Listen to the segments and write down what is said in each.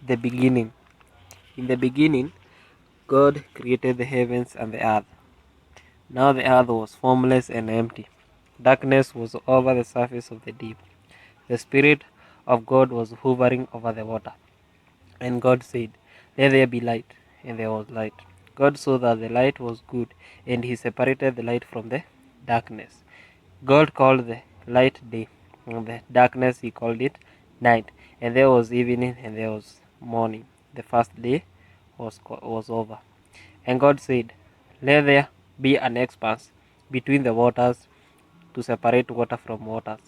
The beginning. In the beginning, God created the heavens and the earth. Now the earth was formless and empty. Darkness was over the surface of the deep. The Spirit of God was hovering over the water. And God said, "Let there be light," and there was light. God saw that the light was good, and he separated the light from the darkness. God called the light day, and the darkness he called it night. And there was evening, and there was morning. The first day was over. And God said, "Let there be an expanse between the waters to separate water from waters."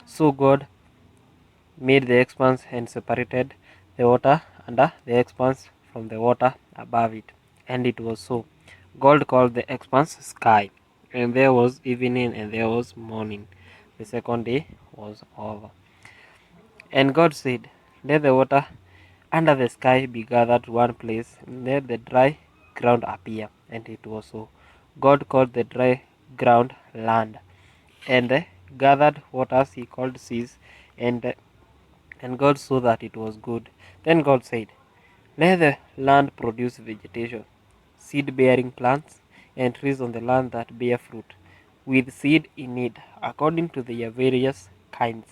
So God made the expanse and separated the water under the expanse from the water above it. And it was so. God called the expanse sky. And there was evening and there was morning. The second day was over. And God said, "Let the water under the sky be gathered to one place, and let the dry ground appear." And it was so. God called the dry ground land, and the gathered waters he called seas, and God saw that it was good. Then God said, "Let the land produce vegetation, seed bearing plants, and trees on the land that bear fruit, with seed in it, according to their various kinds."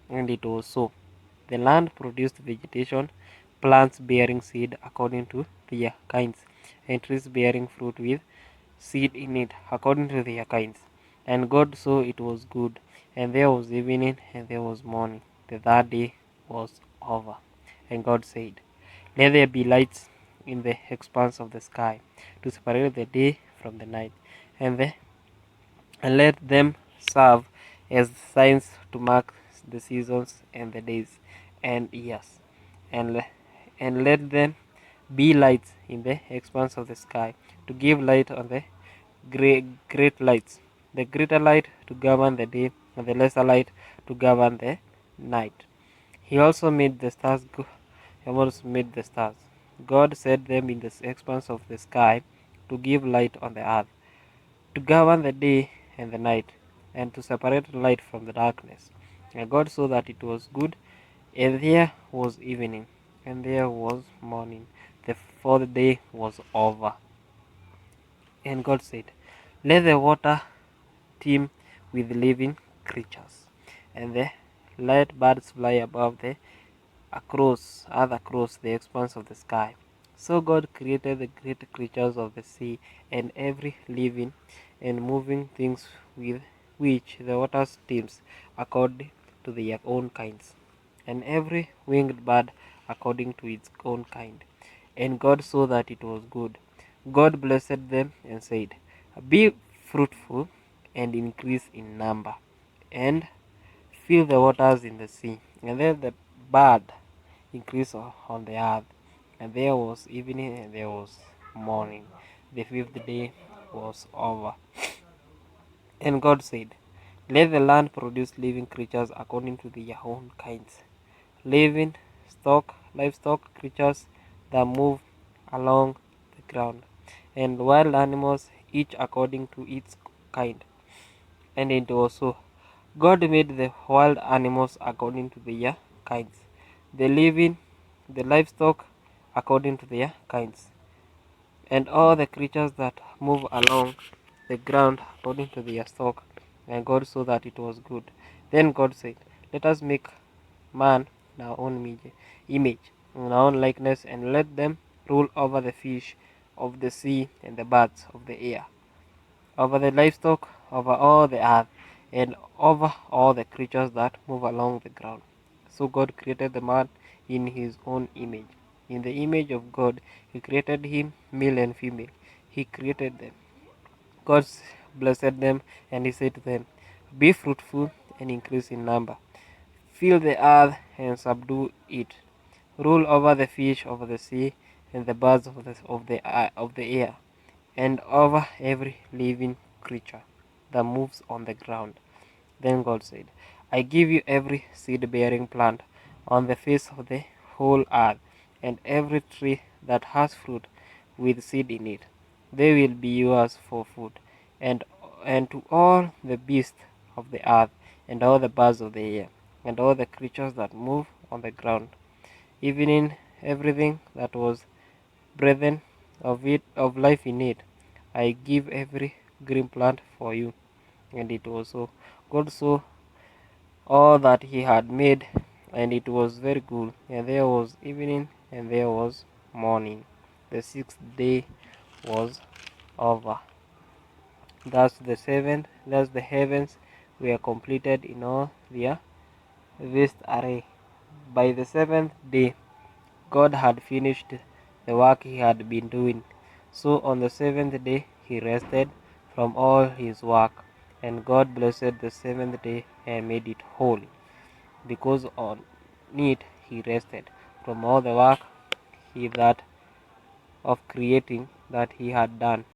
And it was so. The land produced vegetation, plants bearing seed according to their kinds, and trees bearing fruit with seed in it according to their kinds. And God saw it was good. And there was evening and there was morning. The third day was over. And God said, "Let there be lights in the expanse of the sky to separate the day from the night, and let them serve as signs to mark the seasons and the days and years, and let them be lights in the expanse of the sky to give light on the great lights, the greater light to govern the day, and the lesser light to govern the night." He also made the stars. He also made the stars. God set them in the expanse of the sky to give light on the earth, to govern the day and the night, and to separate light from the darkness. And God saw that it was good. And there was evening, and there was morning. The fourth day was over. And God said, "Let the water teem with living creatures, and let birds fly above the across the expanse of the sky." So God created the great creatures of the sea, and every living and moving things with which the water teems, according to their own kinds, and every winged bird according to its own kind. And God saw that it was good. God blessed them and said, "Be fruitful and increase in number, and fill the waters in the sea, and let the bird increase on the earth." And there was evening and there was morning. The fifth day was over. And God said, "Let the land produce living creatures according to their own kinds, living livestock creatures that move along the ground, and wild animals, each according to its kind." And it was so. God made the wild animals according to their kinds, the livestock according to their kinds, and all the creatures that move along the ground according to their stock. And God saw that it was good. Then God said, "Let us make man in our own image, in our own likeness, and let them rule over the fish of the sea and the birds of the air, over the livestock, over all the earth, and over all the creatures that move along the ground." So God created the man in his own image. In the image of God, he created him, male and female. He created them. God blessed them, and he said to them, "Be fruitful and increase in number. Fill the earth and subdue it. Rule over the fish of the sea and the birds of the air, and over every living creature that moves on the ground." Then God said, "I give you every seed bearing plant on the face of the whole earth, and every tree that has fruit with seed in it. They will be yours for food, and to all the beasts of the earth, and all the birds of the air, and all the creatures that move on the ground." Evening everything that was breathen of life in it. I give every green plant for you. And it was so. God saw all that he had made, and it was very good. And there was evening, and there was morning. The sixth day was over. Thus the heavens were completed in all their vast array. By the seventh day, God had finished the work he had been doing. So on the seventh day he rested from all his work, and God blessed the seventh day and made it holy, because on it he rested from all the work he that of creating that he had done.